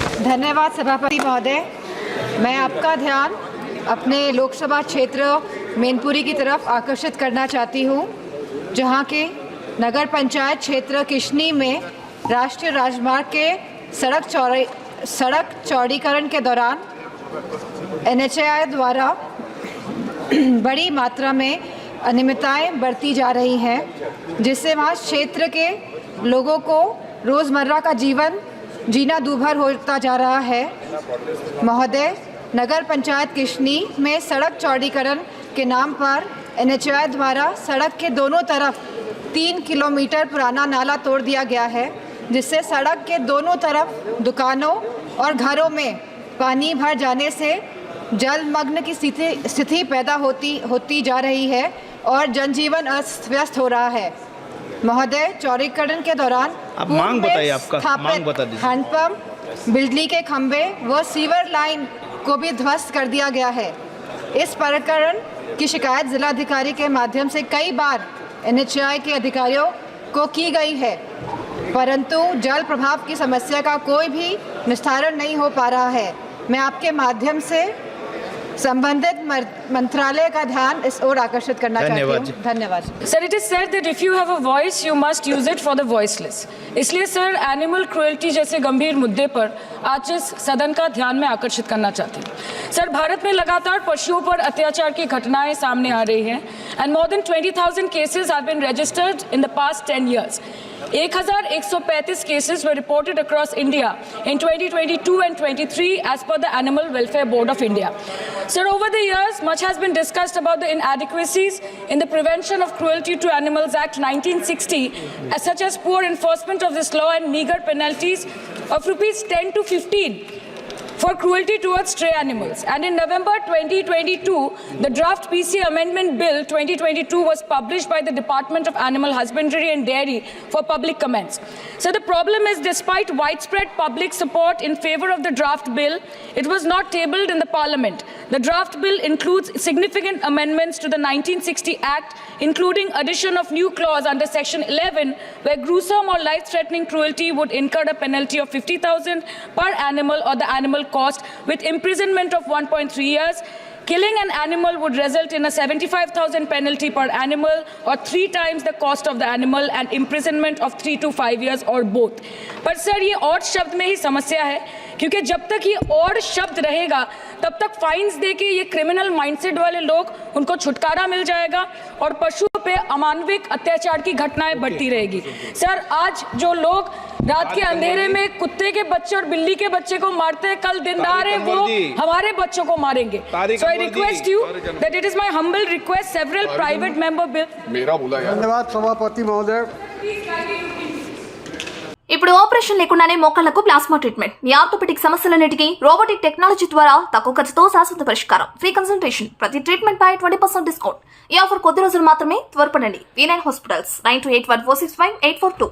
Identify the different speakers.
Speaker 1: धन्यवाद सभापति महोदय। मैं आपका ध्यान अपने लोकसभा क्षेत्र मैनपुरी की तरफ आकर्षित करना चाहती हूँ, जहाँ के नगर पंचायत क्षेत्र किशनी में राष्ट्रीय राजमार्ग के सड़क चौड़ीकरण के दौरान NHAI द्वारा बड़ी मात्रा में अनियमितताएं बरती जा रही हैं, जिससे वहाँ क्षेत्र के लोगों को रोज़मर्रा का जीवन जीना दूभर होता जा रहा है। महोदय, नगर पंचायत किशनी में सड़क चौड़ीकरण के नाम पर NHAI द्वारा सड़क के दोनों तरफ 3 किलोमीटर पुराना नाला तोड़ दिया गया है, जिससे सड़क के दोनों तरफ दुकानों और घरों में पानी भर जाने से जलमग्न की स्थिति पैदा होती जा रही है और जनजीवन अस्त व्यस्त हो रहा है। महोदय, चौड़ीकरण के दौरान
Speaker 2: आप मांग बताइए, आपका मांग बता दीजिए।
Speaker 1: हैंडपंप, बिजली के खंभे व सीवर लाइन को भी ध्वस्त कर दिया गया है। इस प्रकरण की शिकायत जिलाधिकारी के माध्यम से कई बार NHAI के अधिकारियों को की गई है, परंतु जल प्रभाव की समस्या का कोई भी निस्तारण नहीं हो पा रहा है। मैं आपके माध्यम से संबंधित मंत्रालय का ध्यान इस ओर आकर्षित करना चाहती हूँ। धन्यवाद।
Speaker 3: Sir, it is said that if you have a voice, you must use it for the voiceless. इसलिए सर एनिमल क्रुएल्टी जैसे गंभीर मुद्दे पर आज इस सदन का ध्यान में आकर्षित करना चाहती हूँ। सर, भारत में लगातार पशुओं पर अत्याचार की घटनाएं सामने आ रही हैं and more than 20,000 cases have been registered in the past 10 years. 1,135 cases were reported across India in 2022 and 23 as per the Animal Welfare Board of India. Sir, over the years, much has been discussed about the inadequacies in the Prevention of Cruelty to Animals Act 1960, such as poor enforcement of this law and meager penalties of rupees 10 to 15 for cruelty towards stray animals. And in November 2022, the draft PC Amendment Bill 2022 was published by the Department of Animal Husbandry and Dairy for public comments. So the problem is, despite widespread public support in favor of the draft bill, it was not tabled in the Parliament. The draft bill includes significant amendments to the 1960 Act, including addition of new clause under Section 11, where gruesome or life-threatening cruelty would incur a penalty of 50,000 per animal or the animal cost with imprisonment of 1.3 years. Killing an animal would result in a 75,000 penalty per animal or 3 times the cost of the animal and imprisonment of 3 to 5 years or both. पर sir, ये और शब्द में ही समस्या है, क्योंकि जब तक ये और शब्द रहेगा तब तक फाइन्स दे के ये क्रिमिनल माइंडसेट वाले लोग उनको छुटकारा मिल जाएगा और पशुओं पे अमानविक अत्याचार की घटनाएं बढ़ती रहेगी। सर, आज जो लोग रात के अंधेरे में कुत्ते के बच्चे और बिल्ली के बच्चे को मारते हैं, कल दिनदार है वो हमारे बच्चों को मारेंगे। So I request you that it is my humble request several private member bill.
Speaker 4: धन्यवाद सभापति महोदय।
Speaker 5: ఇప్పుడు ఆపరేషన్ లేకుండానే మోకాళ్లకు ప్లాస్మా ట్రీట్మెంట్, మీ ఆర్థోపెడిక్ సమస్యలన్నిటికీ రోబోటిక్ టెక్నాలజీ ద్వారా తక్కువ ఖర్చుతో శాశ్వత పరిష్కారం, ఫ్రీ కన్సల్టేషన్, ప్రతి ట్రీట్మెంట్ పై 20% డిస్కౌంట్. ఈ ఆఫర్ కొద్ది రోజులు మాత్రమే, త్వరపడండి. V9 hospitals 9281465842.